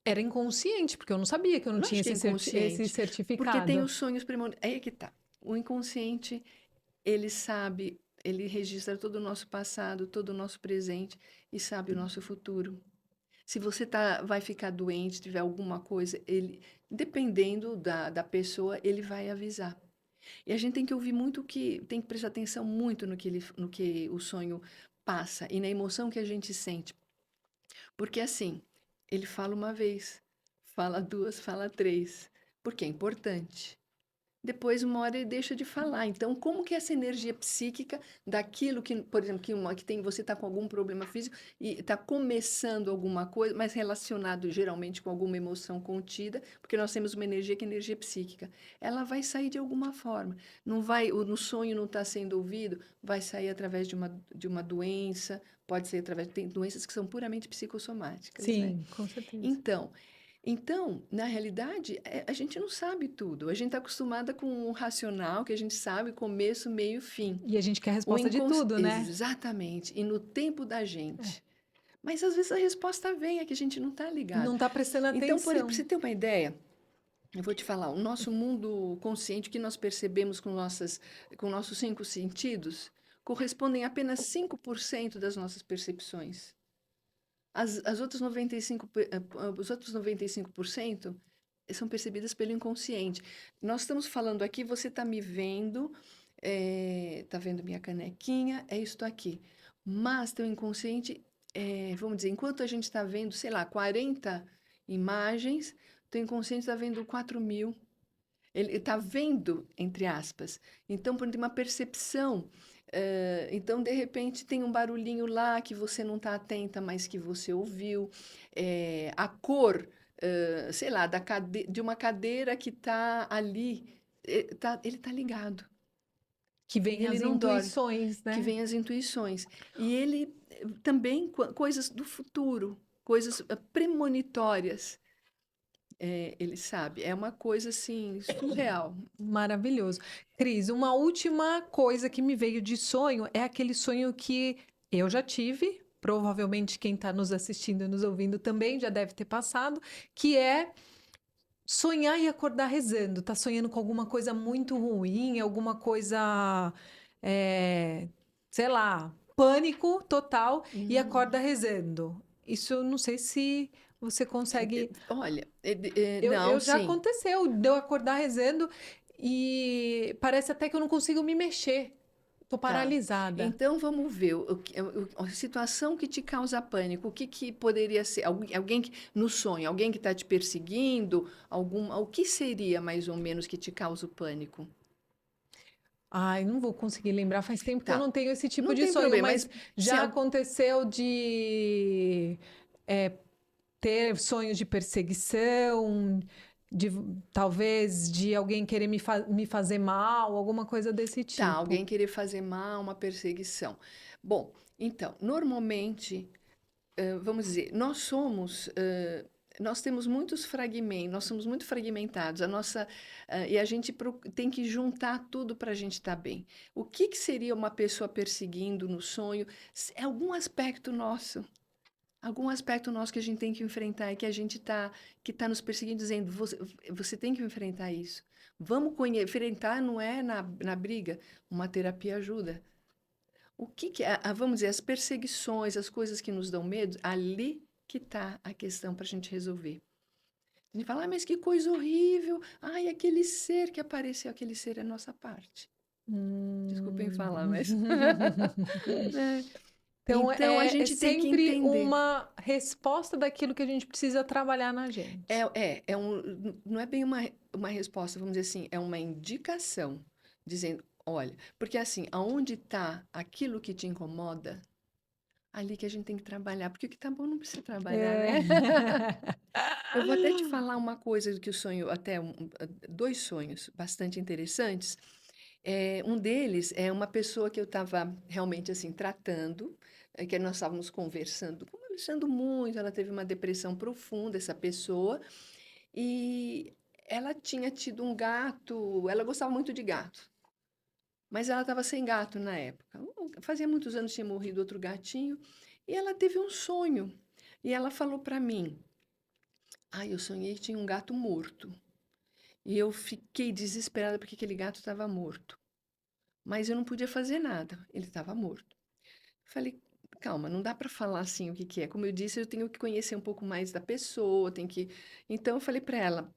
era inconsciente, porque eu não sabia que eu não tinha Lógico que é esse inconsciente, porque tem certificado. os sonhos premonitórios. Aí é que tá. O inconsciente, ele sabe, ele registra todo o nosso passado, todo o nosso presente e sabe o nosso futuro. Se você vai ficar doente, tiver alguma coisa, ele, dependendo da pessoa, ele vai avisar. E a gente tem que ouvir muito tem que prestar atenção muito no que o sonho passa e na emoção que a gente sente. Porque assim, ele fala uma vez, fala duas, fala três, porque é importante. Depois, uma hora ele deixa de falar. Então, como que essa energia psíquica daquilo que, por exemplo, que tem, você está com algum problema físico e está começando alguma coisa, mas relacionado geralmente com alguma emoção contida, porque nós temos uma energia que é energia psíquica. Ela vai sair de alguma forma. Não vai, no sonho não está sendo ouvido, vai sair através de uma doença, pode ser através, tem doenças que são puramente psicossomáticas, né? Sim, com certeza. Então, na realidade, a gente não sabe tudo. A gente está acostumada com o racional, que a gente sabe começo, meio, fim. E a gente quer a resposta de tudo, né? Exatamente. E no tempo da gente. Mas às vezes a resposta vem, é que a gente não está ligado. Não tá prestando Então, por exemplo, pra atenção. você ter uma ideia, eu vou te falar, o nosso mundo consciente, o que nós percebemos com nossos cinco sentidos, correspondem a apenas 5% das nossas percepções. As outras 95, os outros 95% são percebidas pelo inconsciente. Nós estamos falando aqui, você está me vendo, está vendo minha canequinha, é isto aqui. Mas teu inconsciente, vamos dizer, enquanto a gente está vendo, sei lá, 40 imagens, teu inconsciente está vendo 4.000. Ele está vendo, entre aspas. Então, por exemplo, tem uma percepção. Então, de repente, tem um barulhinho lá que você não está atenta, mas que você ouviu. A cor, sei lá, de uma cadeira que está ali, ele está ligado. Que E vem ele as não dorme, intuições, que né? vem as intuições. E ele também, coisas do futuro, coisas premonitórias, ele sabe. É uma coisa assim, surreal. Maravilhoso. Cris, uma última coisa que me veio de sonho é aquele sonho que eu já tive, provavelmente quem está nos assistindo e nos ouvindo também já deve ter passado, que é sonhar e acordar rezando. Tá sonhando com alguma coisa muito ruim, alguma coisa, é, sei lá, pânico total e acorda Hum. rezando. Isso eu não sei se você consegue. Olha, Eu não, já sim. aconteceu de eu acordar rezando e parece até que eu não consigo me mexer. Tô Tá. paralisada. Então vamos ver a situação que te causa pânico. O que que poderia ser? Alguém que, no sonho, alguém que está te perseguindo? O que seria mais ou menos que te causa o pânico? Ai, não vou conseguir lembrar, faz tempo que eu Tá. não tenho esse tipo Não de tem sonho, problema, mas mas se já aconteceu de ter sonhos de perseguição, de talvez de alguém querer me fazer mal, alguma coisa desse tá, tipo. alguém querer fazer mal, uma perseguição. Bom, então, normalmente, vamos dizer, nós temos muitos fragmentos, nós somos muito fragmentados, e a gente tem que juntar tudo para a gente estar bem. O que que seria uma pessoa perseguindo no sonho? É algum aspecto nosso que a gente tem que enfrentar e que tá nos perseguindo, dizendo, você tem que enfrentar isso. Vamos enfrentar, não é na briga, uma terapia ajuda. O que que é, vamos dizer, as perseguições, as coisas que nos dão medo, ali que está a questão para a gente resolver. A gente fala, mas que coisa horrível, ai, aquele ser que apareceu, aquele ser é a nossa parte. Desculpem Hum. falar, mas... né? Então, Então, a é gente tem que sempre entender. uma resposta daquilo que a gente precisa trabalhar na gente. Não é bem uma resposta, vamos dizer assim, é uma indicação, dizendo, olha, porque assim, aonde está aquilo que te incomoda, ali que a gente tem que trabalhar, porque o que tá bom não precisa trabalhar, É. né? Eu vou até te falar uma coisa que o sonho, dois sonhos bastante interessantes. Um deles é uma pessoa que eu estava realmente assim tratando, que nós estávamos conversando muito. Ela teve uma depressão profunda, essa pessoa, e ela tinha tido um gato. Ela gostava muito de gato, mas ela estava sem gato na época. Fazia muitos anos que tinha morrido outro gatinho, e ela teve um sonho. E ela falou para mim: "Ai, eu sonhei que tinha um gato morto". E eu fiquei desesperada porque aquele gato estava morto. Mas eu não podia fazer nada, ele estava morto. Falei: "Calma, não dá para falar assim o que que é. Como eu disse, eu tenho que conhecer um pouco mais da pessoa, tem que". Então eu falei para ela: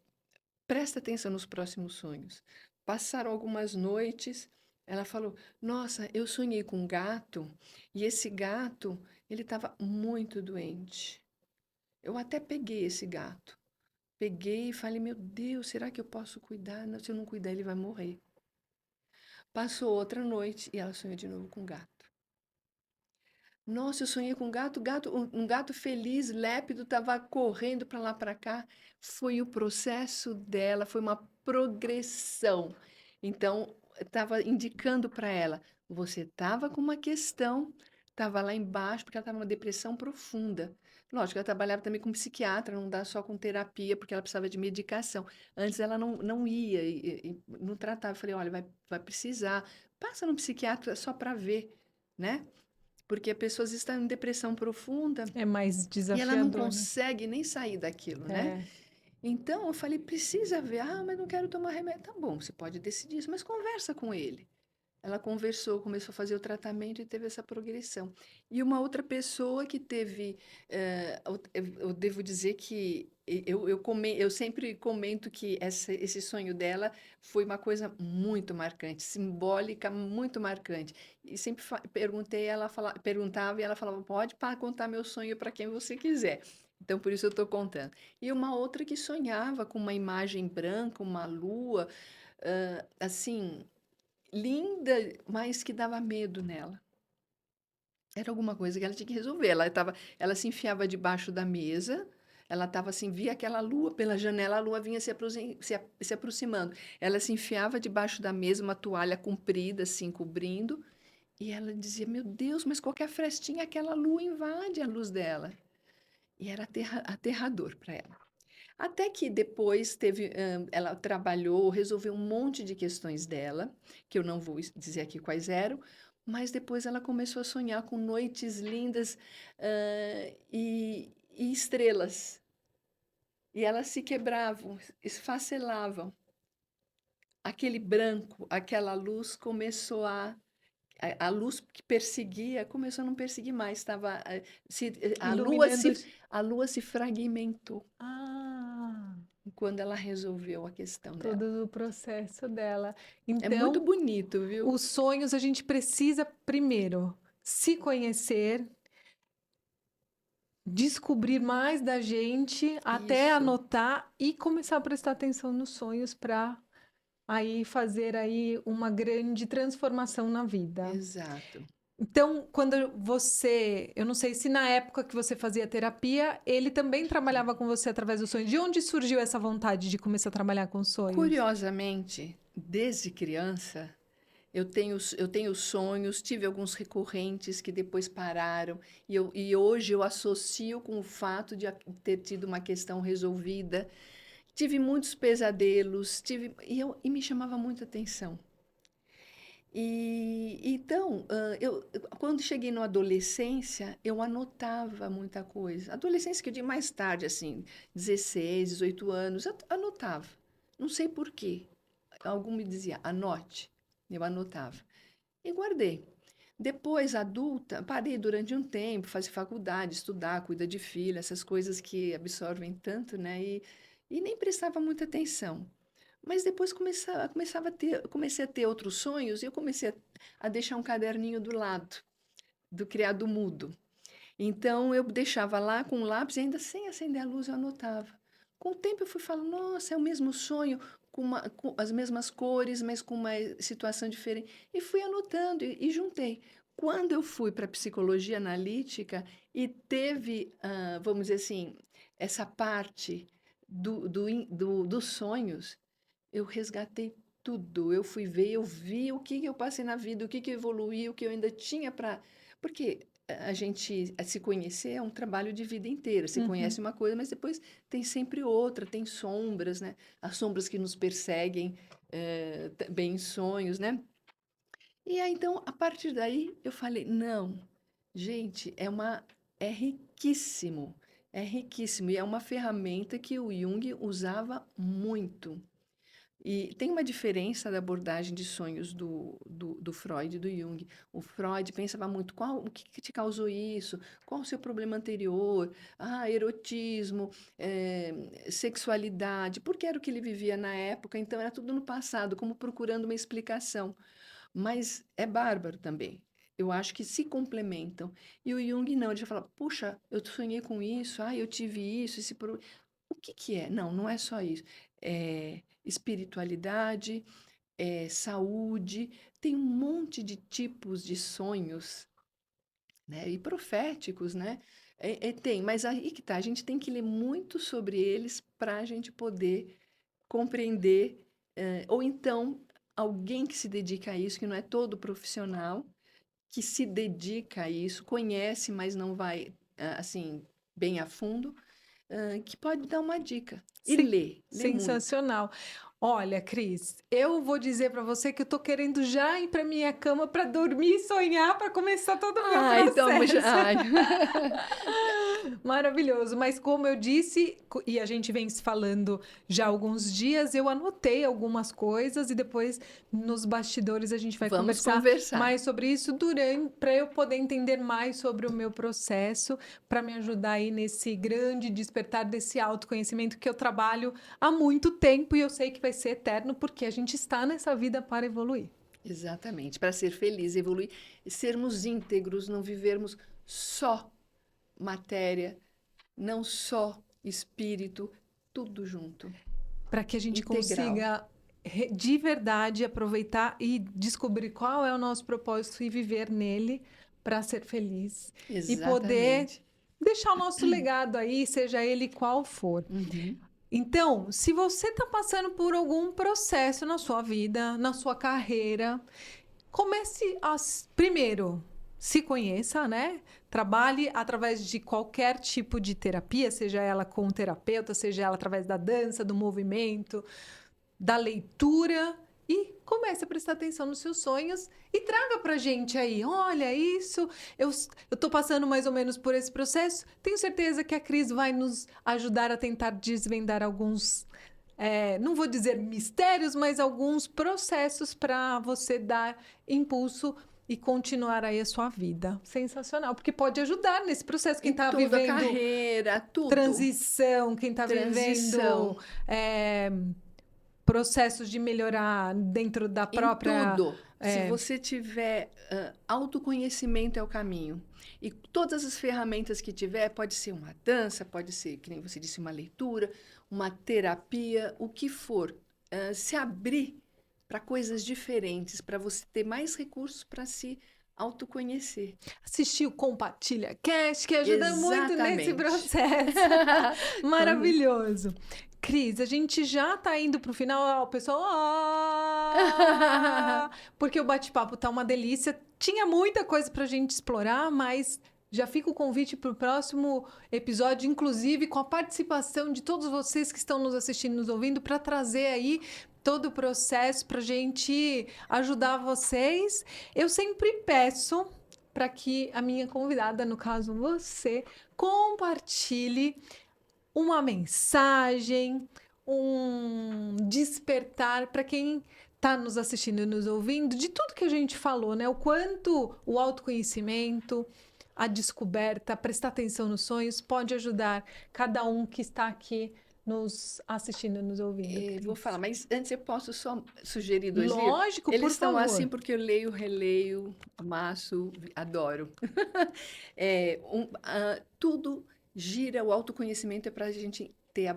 "Presta atenção nos próximos sonhos". Passaram algumas noites, ela falou: "Nossa, eu sonhei com um gato e esse gato, ele estava muito doente. Eu até peguei esse gato. Peguei e falei: 'Meu Deus, será que eu posso cuidar? Não, se eu não cuidar, ele vai morrer'". Passou outra noite e ela sonhou de novo com o gato. Nossa, eu sonhei com um um gato feliz, lépido, estava correndo para lá para cá. Foi o processo dela, foi uma progressão. Então, estava indicando para ela, você estava com uma questão, estava lá embaixo, porque ela estava numa depressão profunda. Lógico, ela trabalhava também com psiquiatra, não dá só com terapia, porque ela precisava de medicação. Antes ela não ia e não tratava. Eu falei, olha, vai precisar. Passa no psiquiatra só para ver, né? Porque pessoas estão em depressão profunda É mais e ela não desafiador, né? consegue nem sair daquilo, né? É. Então eu falei, precisa ver. Ah, mas não quero tomar remédio. Tá bom, você pode decidir isso, mas conversa com ele. Ela conversou, começou a fazer o tratamento e teve essa progressão. E uma outra pessoa que teve, eu devo dizer que eu sempre comento que esse sonho dela foi uma coisa muito marcante, simbólica, muito marcante. E sempre perguntei, perguntava e ela falava, pode contar meu sonho para quem você quiser. Então, por isso eu estou contando. E uma outra que sonhava com uma imagem branca, uma lua, assim, linda, mas que dava medo nela. Era alguma coisa que ela tinha que resolver. Ela se enfiava debaixo da mesa, ela estava assim, via aquela lua pela janela, a lua vinha se aproximando. Ela se enfiava debaixo da mesa, uma toalha comprida, assim, cobrindo, e ela dizia: Meu Deus, mas qualquer frestinha, aquela lua invade a luz dela. E era aterrador para ela. Até que depois ela trabalhou, resolveu um monte de questões dela, que eu não vou dizer aqui quais eram, mas depois ela começou a sonhar com noites lindas, e estrelas. E elas se quebravam, esfacelavam. Aquele branco, aquela luz começou a luz que perseguia começou a não perseguir mais, estava Iluminando. a lua se fragmentou Ah, quando ela resolveu a questão dela. todo o processo dela. É muito Então, bonito, viu? os sonhos a gente precisa primeiro se conhecer, descobrir mais da gente, até Isso, anotar e começar a prestar atenção nos sonhos para aí fazer aí uma grande transformação na vida. exato. Então, eu não sei se na época que você fazia terapia, ele também trabalhava com você através dos sonhos. De onde surgiu essa vontade de começar a trabalhar com sonhos? Curiosamente, desde criança, eu tenho sonhos, tive alguns recorrentes que depois pararam, e hoje eu associo com o fato de ter tido uma questão resolvida. Tive muitos pesadelos, e me chamava muita atenção. E então, quando cheguei na adolescência, eu anotava muita coisa. Adolescência que eu digo mais tarde, assim, 16, 18 anos, eu anotava. Não sei por quê. Algum me dizia, anote. Eu anotava. E guardei. Depois, adulta, parei durante um tempo, fazer faculdade, estudar, cuidar de filha, essas coisas que absorvem tanto, né? E nem prestava muita atenção. Mas depois comecei a ter outros sonhos e eu comecei a deixar um caderninho do lado, do criado mudo. Então eu deixava lá com um lápis e ainda sem acender a luz eu anotava. Com o tempo eu fui falando, nossa, é o mesmo sonho, com as mesmas cores, mas com uma situação diferente. E fui anotando e juntei. Quando eu fui para a psicologia analítica e teve, vamos dizer assim, essa parte dos sonhos, eu resgatei tudo. Eu fui ver, eu vi o que eu passei na vida, o que evoluí, o que eu ainda tinha para. Porque a gente se conhecer é um trabalho de vida inteira. Você Uhum. conhece uma coisa, mas depois tem sempre outra, tem sombras, né? As sombras que nos perseguem também em sonhos, né? E aí, então, a partir daí, eu falei, não, gente, é riquíssimo, e é uma ferramenta que o Jung usava muito. E tem uma diferença da abordagem de sonhos do Freud e do Jung. O Freud pensava muito, o que que te causou isso? Qual o seu problema anterior? Ah, erotismo, sexualidade, porque era o que ele vivia na época, então era tudo no passado, como procurando uma explicação. Mas é bárbaro também. Eu acho que se complementam. E o Jung não, ele já fala, puxa, eu sonhei com isso, eu tive isso, o que que é? Não, não é só isso. É espiritualidade, é saúde, tem um monte de tipos de sonhos, né? E proféticos, né? Tem, mas aí que tá, a gente tem que ler muito sobre eles para a gente poder compreender, ou então alguém que se dedica a isso, que não é todo profissional, que se dedica a isso, conhece, mas não vai, assim, bem a fundo, que pode dar uma dica. E Sim, lê muito. sensacional. Olha, Cris, eu vou dizer para você que eu tô querendo já ir para minha cama para dormir e sonhar para começar todo o meu Ah, então, processo. ai. Maravilhoso, mas como eu disse, e a gente vem se falando já há alguns dias, eu anotei algumas coisas e depois nos bastidores a gente vai Vamos conversar conversar. mais sobre isso durante para eu poder entender mais sobre o meu processo, para me ajudar aí nesse grande despertar desse autoconhecimento que eu trabalho há muito tempo e eu sei que vai ser eterno porque a gente está nessa vida para evoluir. Exatamente, para ser feliz, evoluir, sermos íntegros, não vivermos só matéria, não só espírito, tudo junto. Para que a gente Integral. consiga de verdade aproveitar e descobrir qual é o nosso propósito e viver nele para ser feliz. E poder Exatamente. deixar o nosso legado aí, seja ele qual for. Uhum. Então, se você está passando por algum processo na sua vida, na sua carreira, comece a, primeiro, se conheça, né? Trabalhe através de qualquer tipo de terapia, seja ela com um terapeuta, seja ela através da dança, do movimento, da leitura, e comece a prestar atenção nos seus sonhos e traga pra gente aí, olha isso, eu tô passando mais ou menos por esse processo, tenho certeza que a Cris vai nos ajudar a tentar desvendar alguns, não vou dizer mistérios, mas alguns processos para você dar impulso e continuar aí a sua vida. Sensacional, porque pode ajudar nesse processo quem Em está tudo, a vivendo carreira, tudo. transição, quem está Transição. vivendo processos de melhorar dentro da própria. Em tudo. Se você tiver autoconhecimento é o caminho. E todas as ferramentas que tiver, pode ser uma dança, pode ser, que nem você disse, uma leitura, uma terapia, o que for. Se abrir para coisas diferentes, para você ter mais recursos para se autoconhecer. Assistir o Compartilha Cast, que ajuda muito nesse Exatamente. processo. Maravilhoso. Cris, a gente já tá indo pro final, o pessoal. Porque o bate-papo tá uma delícia. Tinha muita coisa pra gente explorar, mas já fica o convite para o próximo episódio, inclusive com a participação de todos vocês que estão nos assistindo, nos ouvindo, para trazer aí todo o processo para a gente ajudar vocês. Eu sempre peço para que a minha convidada, no caso você, compartilhe uma mensagem, um despertar para quem está nos assistindo e nos ouvindo, de tudo que a gente falou, né? O quanto o autoconhecimento, a descoberta, prestar atenção nos sonhos pode ajudar cada um que está aqui nos assistindo e nos ouvindo. Vou falar, mas antes eu posso só sugerir 2 livros? Lógico, Eles por estão favor. assim porque eu leio, releio, amasso, adoro. Tudo gira, o autoconhecimento é para a gente ter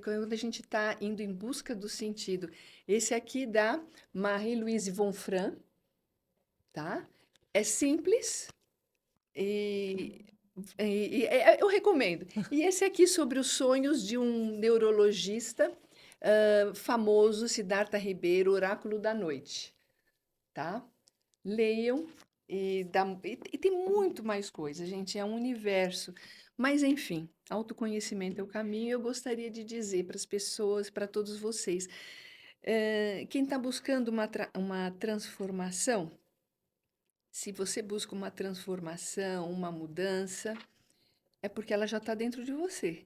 quando a gente está indo em busca do sentido. Esse aqui da Marie-Louise Vonfran, tá? É simples eu recomendo. E esse aqui sobre os sonhos de um neurologista famoso, Siddhartha Ribeiro, Oráculo da Noite, tá? Leiam e tem muito mais coisa, gente, é um universo. Mas, enfim, autoconhecimento é o caminho. Eu gostaria de dizer para as pessoas, para todos vocês, quem está buscando uma transformação, se você busca uma transformação, uma mudança, é porque ela já está dentro de você.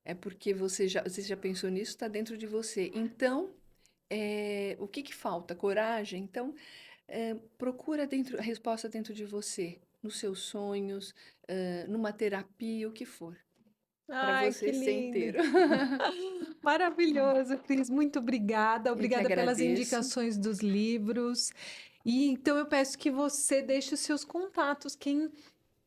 É porque você já pensou nisso, está dentro de você. Então, o que falta? Coragem? Então, procura a resposta dentro de você, nos seus sonhos, numa terapia, o que for. Para você ser inteiro. Maravilhoso, Cris. Muito obrigada. Eu que Obrigada pelas agradeço. indicações dos livros. E então eu peço que você deixe os seus contatos. Quem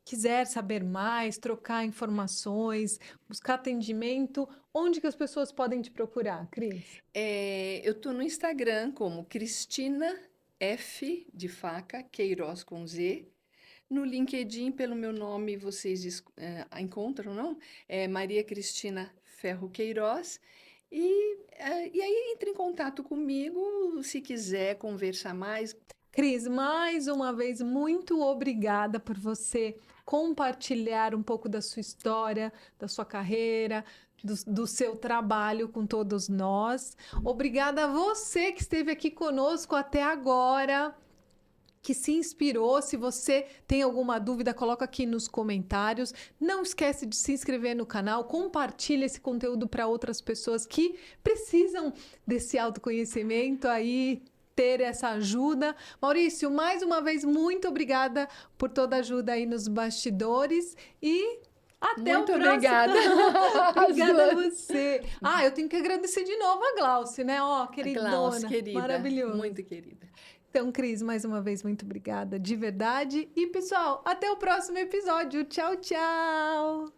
quiser saber mais, trocar informações, buscar atendimento, onde que as pessoas podem te procurar, Cris? Eu estou no Instagram como Cristina F de faca, Queiroz com Z. No LinkedIn, pelo meu nome, vocês encontram, não? É Maria Cristina Ferro Queiroz. E aí entre em contato comigo se quiser conversar mais. Cris, mais uma vez, muito obrigada por você compartilhar um pouco da sua história, da sua carreira, do seu trabalho com todos nós. Obrigada a você que esteve aqui conosco até agora, que se inspirou. Se você tem alguma dúvida, coloca aqui nos comentários. Não esquece de se inscrever no canal, compartilha esse conteúdo para outras pessoas que precisam desse autoconhecimento aí, ter essa ajuda. Maurício, mais uma vez, muito obrigada por toda a ajuda aí nos bastidores e até Muito o próximo. Obrigada. Obrigada a você. Eu tenho que agradecer de novo a Glauce, né? Queridona. Glauce, querida. Maravilhoso. Muito querida. Então, Cris, mais uma vez, muito obrigada, de verdade. E, pessoal, até o próximo episódio. Tchau, tchau!